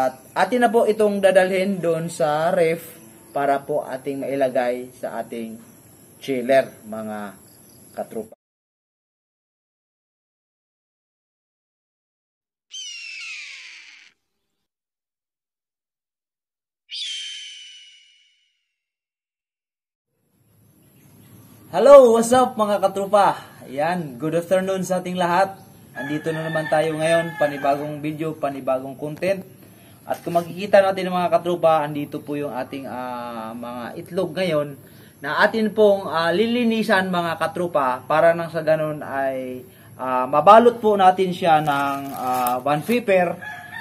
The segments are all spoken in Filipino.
At atin na po itong dadalhin doon sa ref para po ating mailagay sa ating chiller, mga katrupa. Hello, what's up mga katrupa? Ayan, good afternoon sa ating lahat. Andito na naman tayo ngayon, panibagong video, panibagong content. At kung makikita natin mga katrupa, andito po yung ating mga itlog ngayon na atin pong lilinisan mga katrupa para nang sa ganun ay mabalot po natin siya ng one paper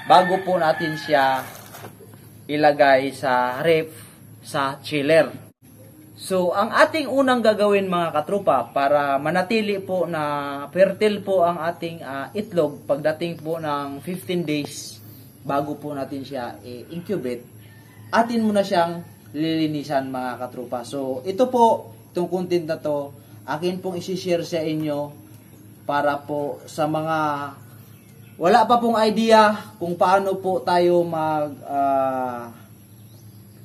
bago po natin siya ilagay sa ref sa chiller. So, ang ating unang gagawin mga katrupa para manatili po na fertile po ang ating itlog pagdating po ng 15 days bago po natin siya incubate, atin muna siyang lilinisan mga katrupa. So, ito po, itong content na to, akin pong isi-share sa inyo para po sa mga wala pa pong idea kung paano po tayo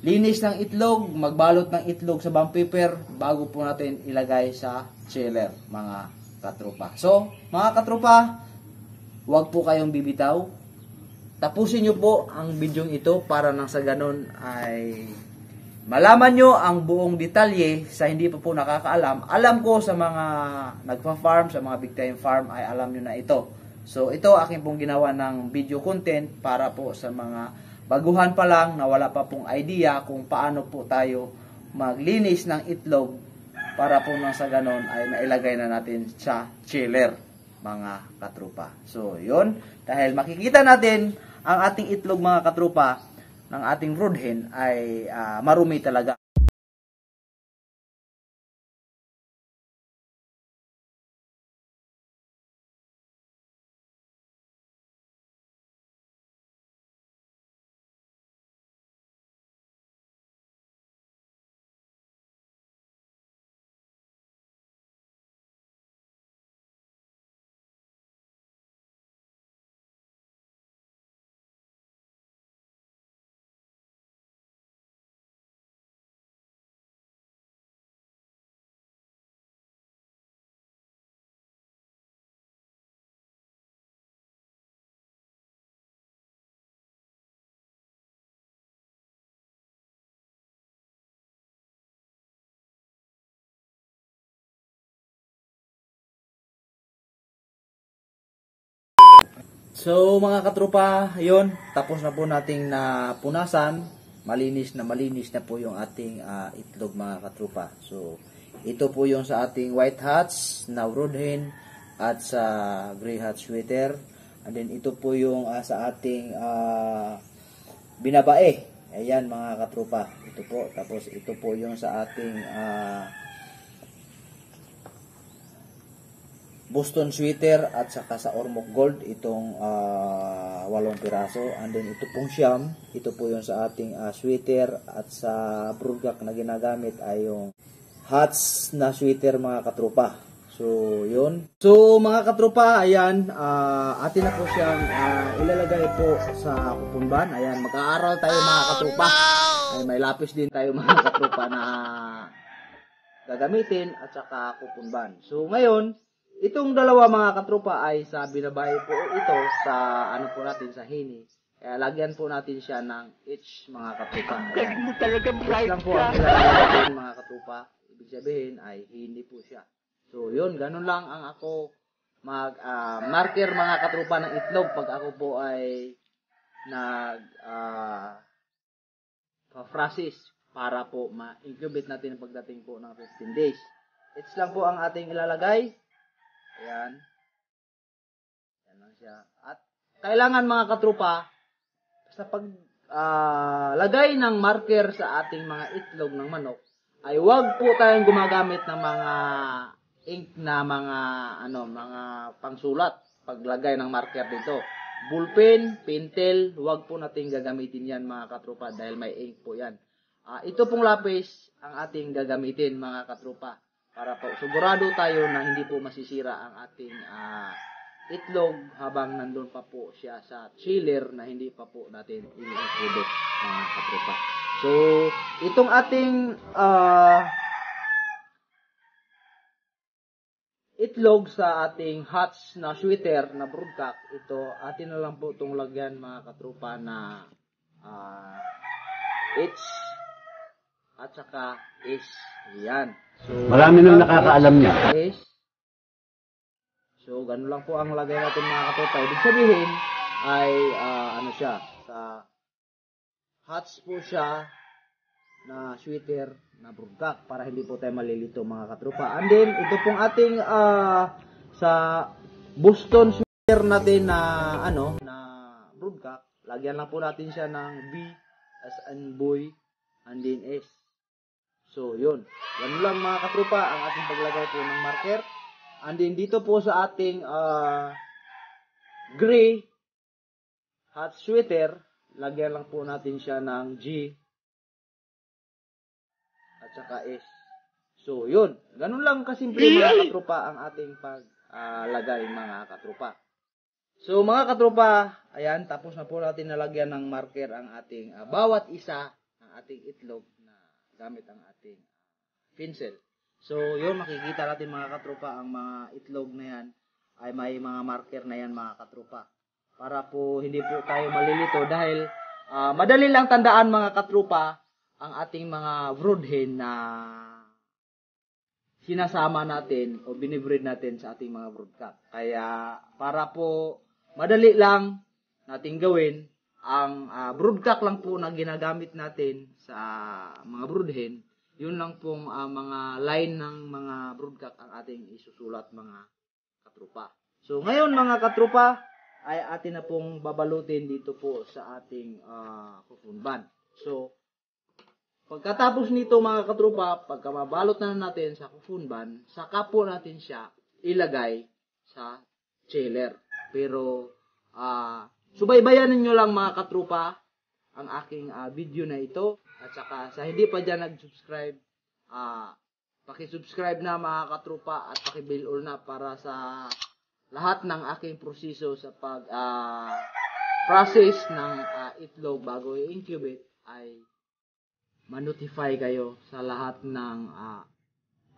linis ng itlog, magbalot ng itlog sa bond paper bago po natin ilagay sa chiller, mga katrupa. So, mga katrupa, huwag po kayong bibitaw. Tapusin nyo po ang video ito para nang sa ganun ay malaman nyo ang buong detalye sa hindi pa po nakakaalam. Alam ko sa mga nagpa-farm, sa mga big time farm ay alam nyo na ito. So, ito aking pong ginawa ng video content para po sa mga baguhan pa lang na wala pa pong idea kung paano po tayo maglinis ng itlog para po nang sa ganon ay mailagay na natin sa chiller, mga katrupa. So, yun. Dahil makikita natin ang ating itlog mga katrupa ng ating brood hen ay marumi talaga. So mga katrupa, yun, tapos na po nating napunasan, malinis na po yung ating itlog mga katrupa. So ito po yung sa ating white hats na brood hen at sa gray hat sweater. And then ito po yung sa ating binabae. Ayan mga katrupa, ito po. Tapos ito po yung sa ating Boston sweater at saka sa Ormoc Gold itong 8 piraso. And then ito pong siyam, ito po yung sa ating sweater at sa broodcock na ginagamit ay yung hats na sweater mga katrupa. So yun. So mga katrupa, ayan, atin na po siyang ilalagay po sa kupunban. Ayan, mag-aaral tayo mga katrupa. Ay, may lapis din tayo mga katrupa na gagamitin at saka kupunban. So ngayon, itong dalawa mga katrupa ay sa binabae po ito sa ano po natin sa hini. Kaya lagyan po natin siya ng H mga katrupa. Ayan. Mo talaga bright lang po ang ilalagay mga katrupa. Ibig sabihin ay hini po siya. So yun, ganun lang ang ako marker mga katrupa ng itlog pag ako po ay frasis para po ma-incubate natin pagdating po ng 15 days. It's lang po ang ating ilalagay. Ayan. Ayan lang siya. At kailangan mga katrupa, sa paglagay ng marker sa ating mga itlog ng manok, ay huwag po tayong gumagamit ng mga ink na mga pangsulat. Paglagay ng marker dito. Ballpen, pentel, huwag po nating gagamitin yan mga katrupa dahil may ink po yan. Ito pong lapis ang ating gagamitin mga katrupa. Para po sigurado tayo na hindi po masisira ang ating itlog habang nandun pa po siya sa chiller na hindi pa po natin i-include, mga katropa. So, itong ating itlog sa ating hatch na sweater na broodcock, ito atin na lang po itong lagyan, mga katropa, na H at saka S. Yan. So, marami nang nakakaalam niya. S. So, ganun lang po ang lagay natin, mga katropa. Ibig sabihin ay ano siya, sa hatch po siya na sweater na broodcock para hindi po tayo malilito, mga katropa. And then, ito pong ating sa Boston sweater natin na na broodcock, lagyan lang po natin siya ng B as in boy and then S. So, yun. Ganun lang, mga katropa, ang ating paglagay po ng marker. And then, dito po sa ating gray hat sweater, lagyan lang po natin siya ng G at saka S. So, yun. Ganun lang kasimple, mga katropa, ang ating paglagay, mga katropa. So, mga katropa, ayan, tapos na po natin nalagyan ng marker ang ating bawat isa ng ating itlog na gamit ang ating pencil. So, yun, makikita natin, mga katropa, ang mga itlog na yan ay may mga marker na yan, mga katropa. Para po hindi po tayo malilito dahil madali lang tandaan, mga katropa, ang ating mga brood hen na sinasama natin o binibreed natin sa ating mga broodcock. Kaya para po madali lang natin gawin, ang broodcock lang po na ginagamit natin sa mga brood hen, yun lang pong mga line ng mga broodcock ang ating isusulat, mga katropa. So ngayon, mga katropa, ay atin na pong babalutin dito po sa ating cocoon band. So pagkatapos nito, mga katropa, pagka mabalot na natin sa cocoon band, saka po natin siya ilagay sa chiller. Pero subaybayan ninyo lang, mga katropa, ang aking video na ito. At saka sa hindi pa dyan nag-subscribe, paki-subscribe na, mga katropa, at paki-bell all na para sa lahat ng aking proseso sa process ng itlog bago i-incubate ay ma-notify kayo sa lahat ng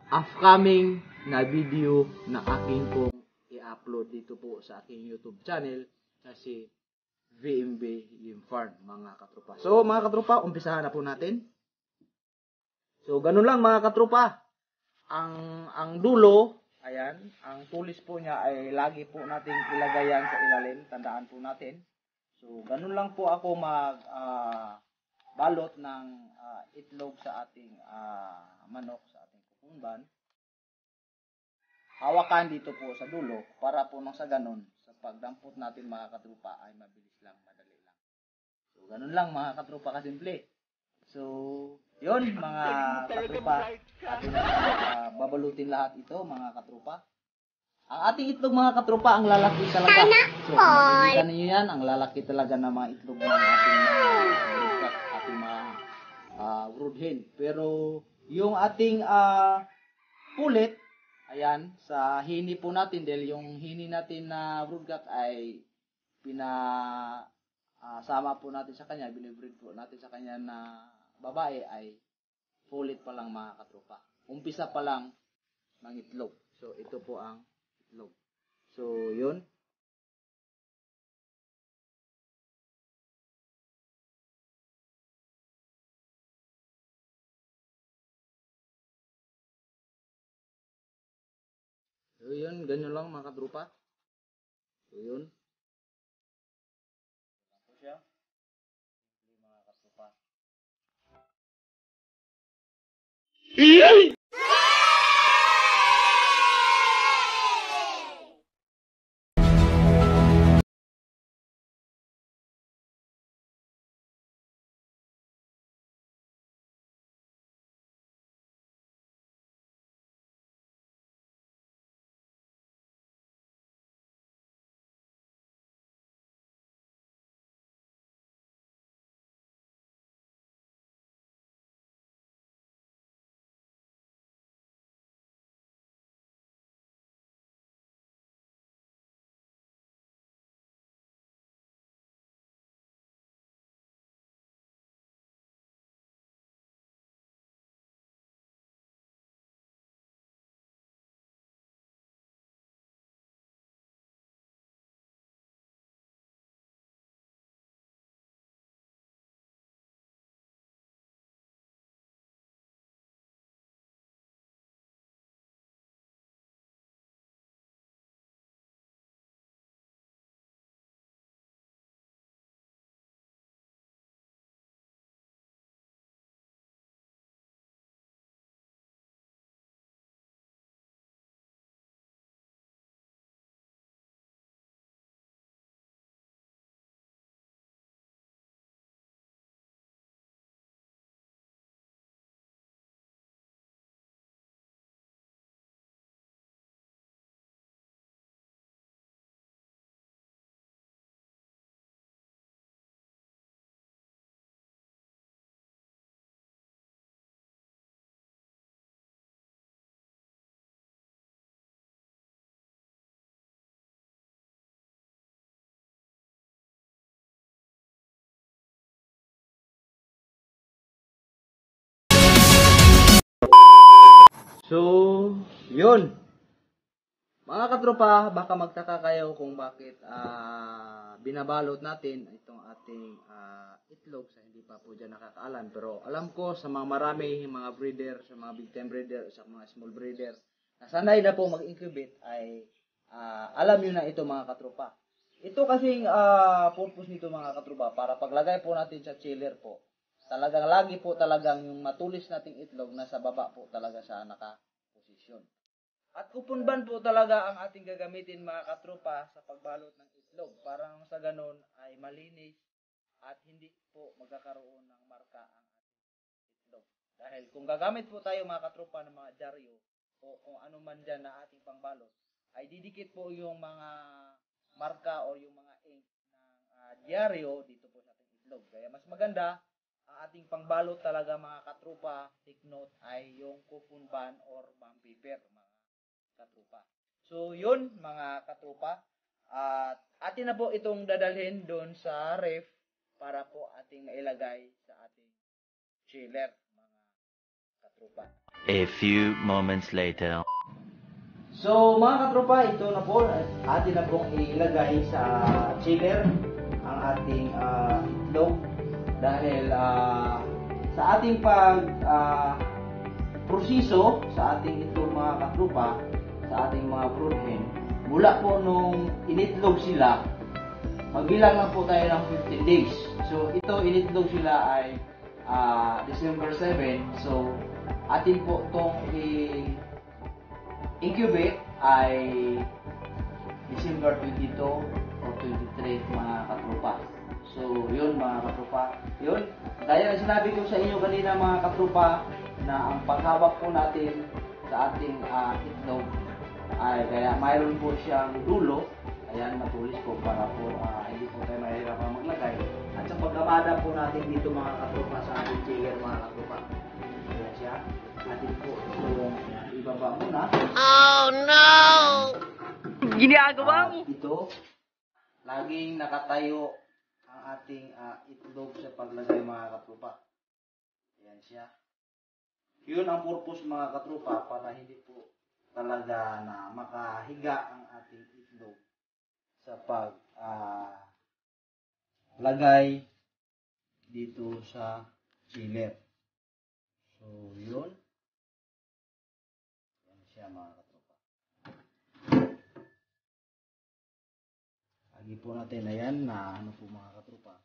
upcoming na video na aking pong i-upload dito po sa aking YouTube channel na si VMB Game Farm, mga katropa. So, mga katropa, umpisahan na po natin. So, ganun lang, mga katropa. Ang dulo, ayan, ang tulis po niya ay lagi po natin ilagay yan sa ilalim. Tandaan po natin. So, ganun lang po ako balot ng itlog sa ating manok, sa ating cocoon band. Hawakan dito po sa dulo para po nang sa ganun, sa pagdampot natin, mga katropa, ay mabilis lang, madali lang. So, ganun lang, mga katropa, kasimple. So, yun, mga katropa, atin na babalutin lahat ito, mga katropa. Ang ating itlog, mga katropa, ang lalaki talaga. So, makikita ninyo yan, ang lalaki talaga na mga itlog ng ating mga brood hen. Pero yung ating pulit, ayan, sa hini po natin, dahil yung hini natin na broodcock ay sama po natin sa kanya, binibreed po natin sa kanya na babae, ay pulit pa lang, mga katropa. Umpisa pa lang ng itlog. So, ito po ang itlog. So, yun. So, yun. Ganyan lang, mga katropa. So, yun. Ito siya. Mga katropa. So, yun. Mga katropa, baka magtaka kayo kung bakit binabalot natin itong ating itlog sa hindi pa po dyan nakakaalam. Pero alam ko sa mga marami, mga breeder, sa mga big time breeder, sa mga small breeder, na sanay na po mag-incubate ay alam nyo na ito mga katropa. Ito kasing purpose nito mga katropa, para paglagay po natin sa chiller po, talagang lagi po talagang yung matulis nating itlog nasa baba po talaga sa naka-posisyon. At kupunban po talaga ang ating gagamitin mga katropa sa pagbalot ng itlog para sa ganon ay malinis at hindi po magkakaroon ng marka ang ating itlog. Dahil kung gagamit po tayo mga katropa ng mga dyaryo o kung ano man dyan na ating pangbalot, ay didikit po yung mga marka o yung mga ink ng dyaryo dito po sa ating itlog. Kaya mas maganda ang ating pangbalot talaga mga katropa, take note, ay yung kupunban or bond paper mga katropa. So yun mga katropa, at atin na po itong dadalhin doon sa ref para po ating mailagay sa ating chiller mga katropa. A few moments later. So mga katropa, ito na po, atin na pong ilagay sa chiller ang ating itlog dahil sa ating proseso sa ating itlog mga katropa, sa ating mga brood hen, mula po nung initlog sila, magbilang lang po tayo ng 15 days. So ito initlog sila ay December 7. So atin po itong incubate ay December 22 o 23 mga katropa. So yun mga katropa, yun, gaya na sinabi ko sa inyo kanina mga katropa, na ang paghawak po natin sa ating itlog ay kaya mayroon po siyang dulo, ayan, matulis po para po hindi po tayo mahirapan maglagay. At sa pagkamada po natin dito mga katropa sa ating chiller mga katropa, ayan siya, atin po itong ibaba muna. Oh no! Ginagawa mo! Ito, laging nakatayo ang ating itlog sa paglagay mga katropa. Ayan siya. Yun ang purpose mga katropa, para hindi po talaga na makahiga ang ating itlog sa pag lagay dito sa chiller. So yun. Yan siya mga katropa. Lagi po natin, ayan, na ano po mga katropa,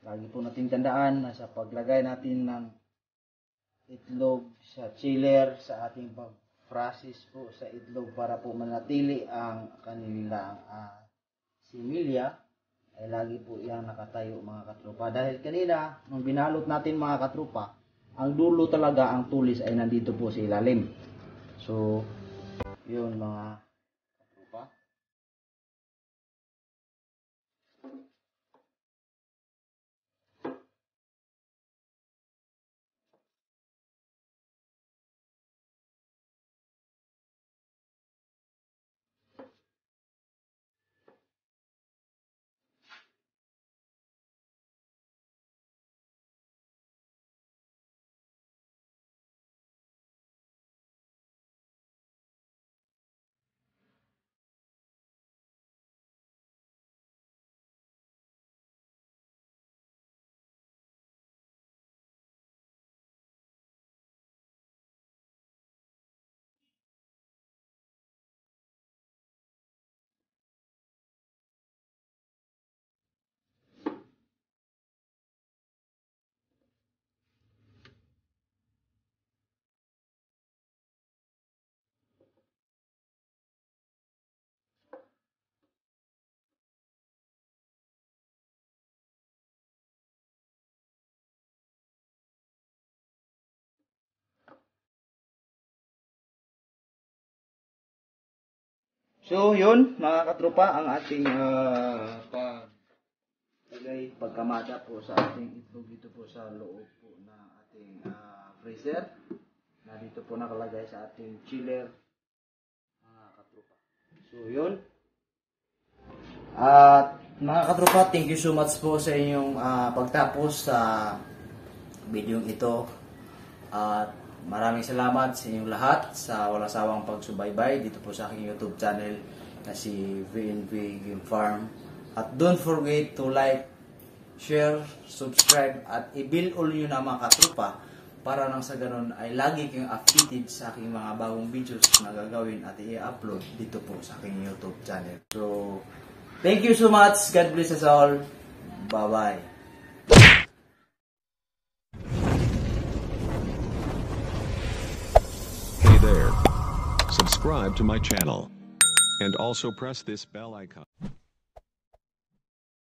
lagi po natin tandaan na sa paglagay natin ng itlog sa chiller, sa ating pag-process po sa itlog para po manatili ang kanilang similya, ay lagi po yan nakatayo mga katropa. Dahil kanina, nung binalot natin mga katropa, ang dulo talaga, ang tulis ay nandito po sa ilalim. So, yun mga katropa. So, yun, mga katropa, ang ating pagkamada po sa ating itlog dito po sa loob po na ating freezer, na dito po nakalagay sa ating chiller, mga katropa. So, yun. At mga katropa, thank you so much po sa inyong pagtapos sa video ito. At Maraming salamat sa inyong lahat sa walang sawang pagsubaybay dito po sa aking YouTube channel na si VNV Game Farm. At don't forget to like, share, subscribe at i-bell all nyo na mga katrupa para nang sa ganun ay lagi kayong updated sa aking mga bagong videos na gagawin at i-upload dito po sa aking YouTube channel. So, thank you so much. God bless us all. Bye-bye. Hey there. Subscribe to my channel. And also press this bell icon.